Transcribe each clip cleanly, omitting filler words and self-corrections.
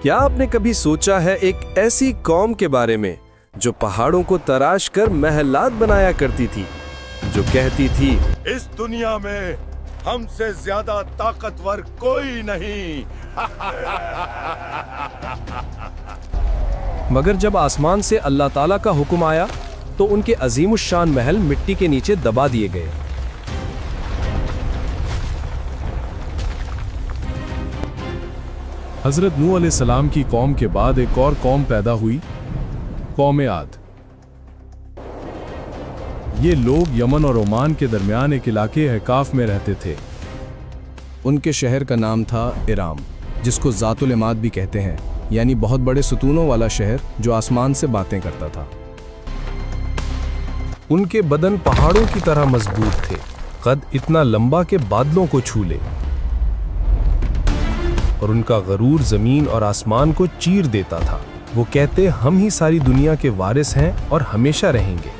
کیا آپ نے کبھی سوچا ہے ایک ایسی قوم کے بارے میں جو پہاڑوں کو تراش کر محلات بنایا کرتی تھی، جو کہتی تھی اس دنیا میں ہم سے زیادہ طاقتور کوئی نہیں؟ مگر جب آسمان سے اللہ تعالیٰ کا حکم آیا تو ان کے عظیم الشان محل مٹی کے نیچے دبا دیے گئے۔ حضرت نوح علیہ السلام کی قوم کے بعد ایک اور قوم پیدا ہوئی، قوم عاد۔ یہ لوگ یمن اور عمان کے درمیان ایک علاقے احقاف میں رہتے تھے۔ ان کے شہر کا نام تھا ارام، جس کو ذات العماد بھی کہتے ہیں، یعنی بہت بڑے ستونوں والا شہر جو آسمان سے باتیں کرتا تھا۔ ان کے بدن پہاڑوں کی طرح مضبوط تھے، قد اتنا لمبا کہ بادلوں کو چھو لے، اور ان کا غرور زمین اور آسمان کو چیر دیتا تھا۔ وہ کہتے ہم ہی ساری دنیا کے وارث ہیں اور ہمیشہ رہیں گے۔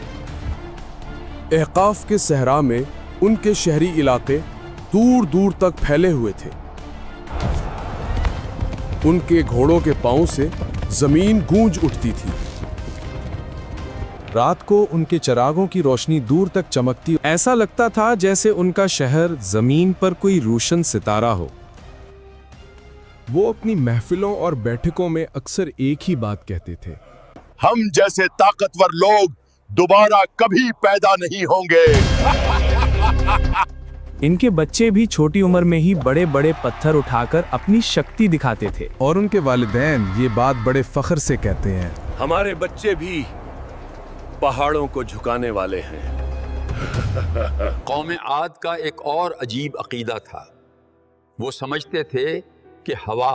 احقاف کے صحرا میں ان کے شہری علاقے دور دور تک پھیلے ہوئے تھے۔ ان کے گھوڑوں کے پاؤں سے زمین گونج اٹھتی تھی۔ رات کو ان کے چراغوں کی روشنی دور تک چمکتی، ایسا لگتا تھا جیسے ان کا شہر زمین پر کوئی روشن ستارہ ہو۔ وہ اپنی محفلوں اور بیٹھکوں میں اکثر ایک ہی بات کہتے تھے، ہم جیسے طاقتور لوگ دوبارہ کبھی پیدا نہیں ہوں گے۔ ان کے بچے بھی چھوٹی عمر میں ہی بڑے بڑے پتھر اٹھا کر اپنی شکتی دکھاتے تھے، اور ان کے والدین یہ بات بڑے فخر سے کہتے ہیں، ہمارے بچے بھی پہاڑوں کو جھکانے والے ہیں۔ قوم عاد کا ایک اور عجیب عقیدہ تھا۔ وہ سمجھتے تھے کہ ہوا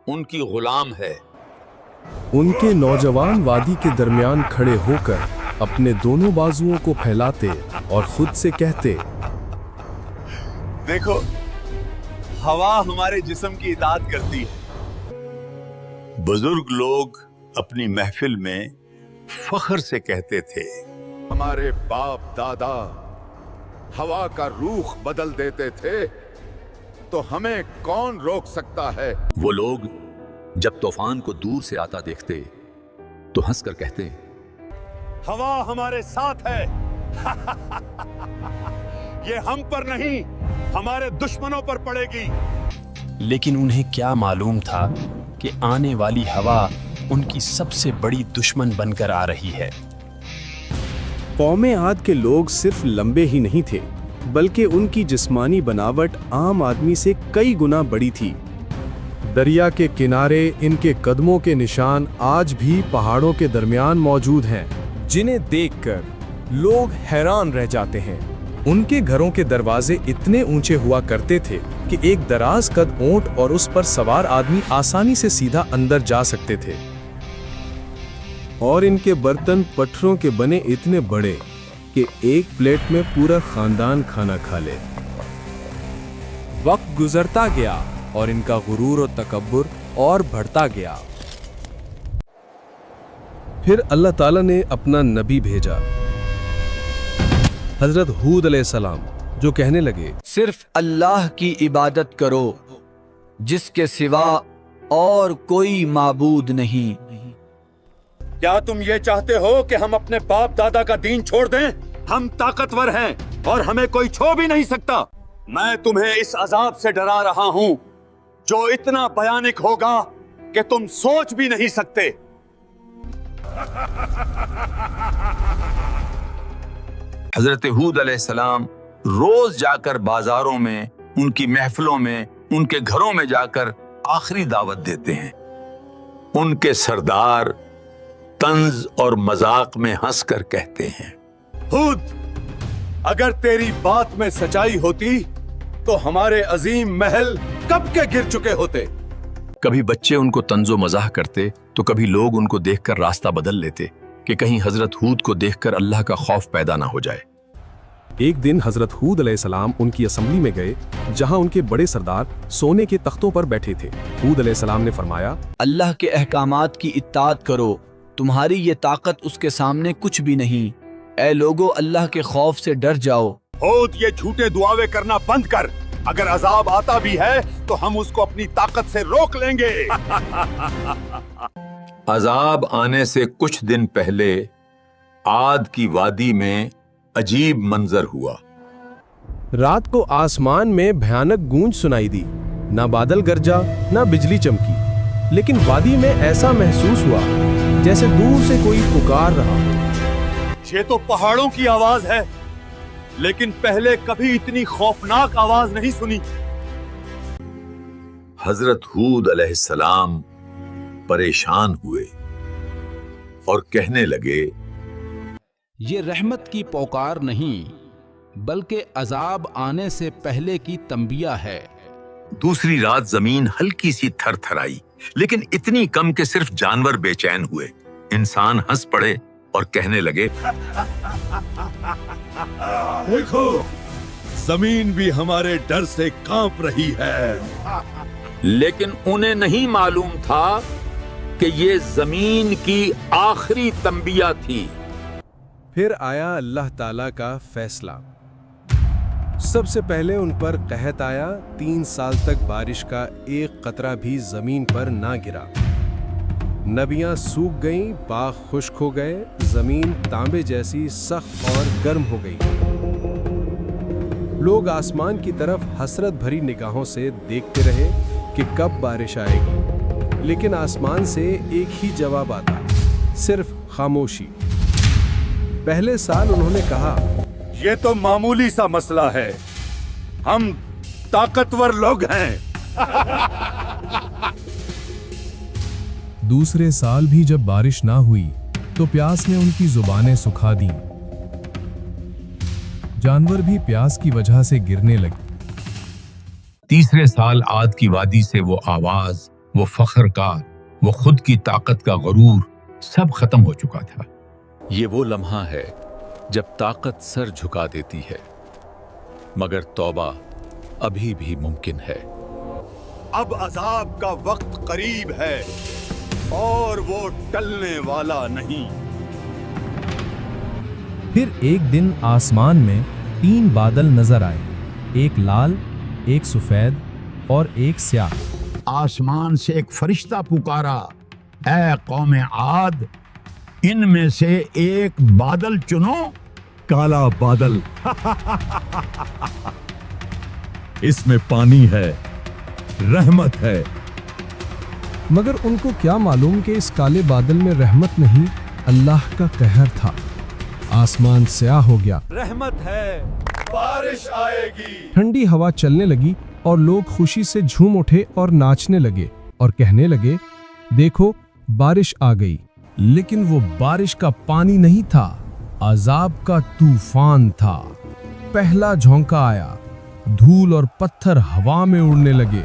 ان کی غلام ہے۔ ان کے نوجوان وادی کے درمیان کھڑے ہو کر اپنے دونوں بازوؤں کو پھیلاتے اور خود سے کہتے، دیکھو، ہوا ہمارے جسم کی اطاعت کرتی ہے۔ بزرگ لوگ اپنی محفل میں فخر سے کہتے تھے، ہمارے باپ دادا ہوا کا رخ بدل دیتے تھے، تو ہمیں کون روک سکتا ہے؟ وہ لوگ جب طوفان کو دور سے آتا دیکھتے تو ہنس کر کہتے، ہوا ہمارے ساتھ ہے، یہ ہم پر نہیں ہمارے دشمنوں پر پڑے گی۔ لیکن انہیں کیا معلوم تھا کہ آنے والی ہوا ان کی سب سے بڑی دشمن بن کر آ رہی ہے۔ قوم عاد کے لوگ صرف لمبے ہی نہیں تھے، بلکہ ان کی جسمانی بناوٹ عام آدمی سے کئی گنا بڑی تھی۔ دریا کے کنارے ان کے قدموں کے نشان آج بھی پہاڑوں کے درمیان موجود ہیں، جنہیں دیکھ کر لوگ حیران رہ جاتے ہیں۔ ان کے گھروں کے دروازے اتنے اونچے ہوا کرتے تھے کہ ایک دراز قد اونٹ اور اس پر سوار آدمی آسانی سے سیدھا اندر جا سکتے تھے، اور ان کے برتن پتھروں کے بنے اتنے بڑے کہ ایک پلیٹ میں پورا خاندان کھانا کھا لے۔ وقت گزرتا گیا اور ان کا غرور و تکبر اور بڑھتا گیا۔ پھر اللہ تعالیٰ نے اپنا نبی بھیجا، حضرت ہود علیہ السلام، جو کہنے لگے، صرف اللہ کی عبادت کرو جس کے سوا اور کوئی معبود نہیں۔ کیا تم یہ چاہتے ہو کہ ہم اپنے باپ دادا کا دین چھوڑ دیں؟ ہم طاقتور ہیں اور ہمیں کوئی چھو بھی نہیں سکتا۔ میں تمہیں اس عذاب سے ڈرا رہا ہوں جو اتنا بھیانک ہوگا کہ تم سوچ بھی نہیں سکتے۔ حضرت ہود علیہ السلام روز جا کر بازاروں میں، ان کی محفلوں میں، ان کے گھروں میں جا کر آخری دعوت دیتے ہیں۔ ان کے سردار طنز اور مذاق میں ہنس کر کہتے ہیں، ہود، اگر تیری بات میں سچائی ہوتی تو ہمارے عظیم محل کب کے گر چکے ہوتے۔ کبھی بچے ان کو طنز و مزاح کرتے تو کبھی لوگ ان کو دیکھ کر راستہ بدل لیتے کہ کہیں حضرت ہود کو دیکھ کر اللہ کا خوف پیدا نہ ہو جائے۔ ایک دن حضرت ہود علیہ السلام ان کی اسمبلی میں گئے، جہاں ان کے بڑے سردار سونے کے تختوں پر بیٹھے تھے۔ ہود علیہ السلام نے فرمایا، اللہ کے احکامات کی اطاعت کرو، تمہاری یہ طاقت اس کے سامنے کچھ بھی نہیں۔ اے لوگو، اللہ کے خوف سے ڈر جاؤ۔ ہود، یہ جھوٹے دعوے کرنا بند کر، अगर अजाब आता भी है तो हम उसको अपनी ताकत से रोक लेंगे। अजाब आने से कुछ दिन पहले आद की वादी में अजीब मंजर हुआ। रात को आसमान में भयानक गूंज सुनाई दी। ना बादल गरजा, ना बिजली चमकी, लेकिन वादी में ऐसा महसूस हुआ जैसे दूर से कोई पुकार रहा। ये तो पहाड़ों की आवाज है, लेकिन पहले कभी इतनी खौफनाक आवाज नहीं सुनी। हजरत हूद अलैहिस्सलाम परेशान हुए और कहने लगे, ये रहमत की पुकार नहीं बल्कि अजाब आने से पहले की तंबिया है। दूसरी रात जमीन हल्की सी थरथराई, लेकिन इतनी कम कि सिर्फ जानवर बेचैन हुए। इंसान हंस पड़े और कहने लगे, देखो, जमीन भी हमारे डर से कांप रही है। लेकिन उन्हें नहीं मालूम था कि ये जमीन की आखिरी तंबिया थी। फिर आया अल्लाह ताला का फैसला। सबसे पहले उन पर कहत आया। 3 साल तक बारिश का एक कतरा भी जमीन पर ना गिरा। नदियां सूख गईं, बाग खुश्क हो गए, जमीन तांबे जैसी सख्त और गर्म हो गई। लोग आसमान की तरफ हसरत भरी निगाहों से देखते रहे कि कब बारिश आएगी, लेकिन आसमान से एक ही जवाब आता, सिर्फ खामोशी। पहले साल उन्होंने कहा, ये तो मामूली सा मसला है, हम ताकतवर लोग हैं। दूसरे साल भी जब बारिश ना हुई तो प्यास ने उनकी जुबानें सुखा दी। जानवर भी प्यास की वजह से गिरने लगे। तीसरे साल आद की वादी से वो आवाज, वो फख्र का, वो खुद की ताकत का गरूर सब खत्म हो चुका था। ये वो लम्हा है जब ताकत सर झुका देती है, मगर तौबा अभी भी मुमकिन है। अब अजाब का वक्त करीब है और वो टलने वाला नहीं। फिर एक दिन आसमान में 3 बादल नजर आए, एक लाल, एक सफेद और एक स्याह। आसमान से एक फरिश्ता पुकारा, ऐ कौम आद, इनमें से एक बादल चुनो। काला बादल। इसमें पानी है, रहमत है। मगर उनको क्या मालूम कि इस काले बादल में रहमत नहीं, अल्लाह का कहर था। आसमान स्याह हो गया। रहमत है, बारिश आएगी। ठंडी हवा चलने लगी और लोग खुशी से झूम उठे और नाचने लगे और कहने लगे, देखो बारिश आ गई। लेकिन वो बारिश का पानी नहीं था, अजाब का तूफान था। पहला झोंका आया, धूल और पत्थर हवा में उड़ने लगे।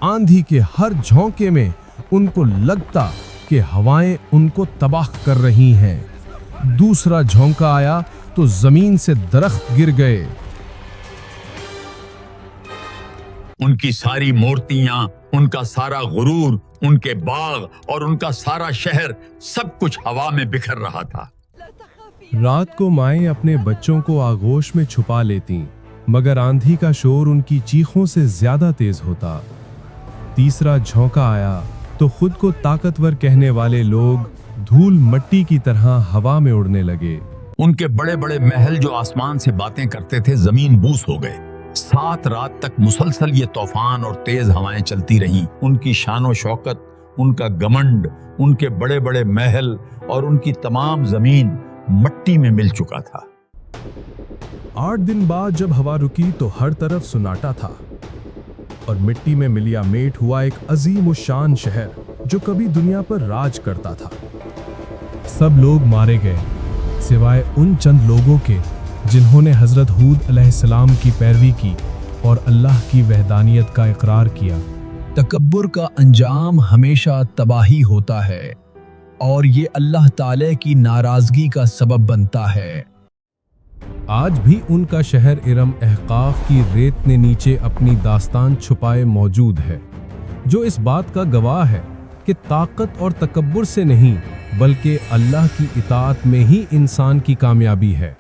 आंधी के हर झोंके में उनको लगता कि हवाएं उनको तबाह कर रही हैं। दूसरा झोंका आया तो जमीन से दरख्त गिर गए। उनकी सारी मूर्तियां, उनका सारा गुरूर, उनके बाग और उनका सारा शहर, सब कुछ हवा में बिखर रहा था। रात को माएं अपने बच्चों को आगोश में छुपा लेती, मगर आंधी का शोर उनकी चीखों से ज्यादा तेज होता। तीसरा झोंका आया तो खुद को ताकतवर कहने वाले लोग धूल मट्टी की तरह हवा में उड़ने लगे। उनके बड़े बड़े महल जो आसमान से बातें करते थे, जमीन बूस हो गए। 7 रात तक मुसलसल ये तूफान और तेज हवाएं चलती रहीं। उनकी शानो शौकत, उनका घमंड, उनके बड़े बड़े महल और उनकी तमाम जमीन मट्टी में मिल चुका था। 8 दिन बाद जब हवा रुकी तो हर तरफ सुनाटा था और मिट्टी में मिलिया मेट हुआ एक अजीम शान शहर जो कभी दुनिया पर राज करता था। सब लोग मारे गए सिवाय उन चंद लोगों के जिन्होंने हजरत हूद अलैहिस्सलाम की पैरवी की और अल्लाह की वहदानियत का इकरार किया। तकब्बुर का अंजाम हमेशा तबाही होता है और ये अल्लाह ताला की नाराजगी का सबब बनता है। आज भी उनका शहर इरम अहकाफ की रेत ने नीचे अपनी दास्तान छुपाए मौजूद है, जो इस बात का गवाह है कि ताकत और तकब्बुर से नहीं बल्कि अल्लाह की इताअत में ही इंसान की कामयाबी है।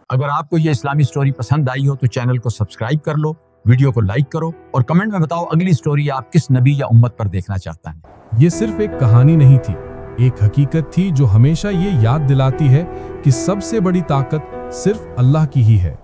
अगर आपको ये इस्लामी स्टोरी पसंद आई हो तो चैनल को सब्सक्राइब कर लो वीडियो को लाइक करो और कमेंट में बताओ अगली स्टोरी आप किस नबी या उम्मत पर देखना चाहता है। ये सिर्फ एक कहानी नहीं थी, एक हकीकत थी जो हमेशा ये याद दिलाती है कि सबसे बड़ी ताकत सिर्फ अल्लाह की ही है।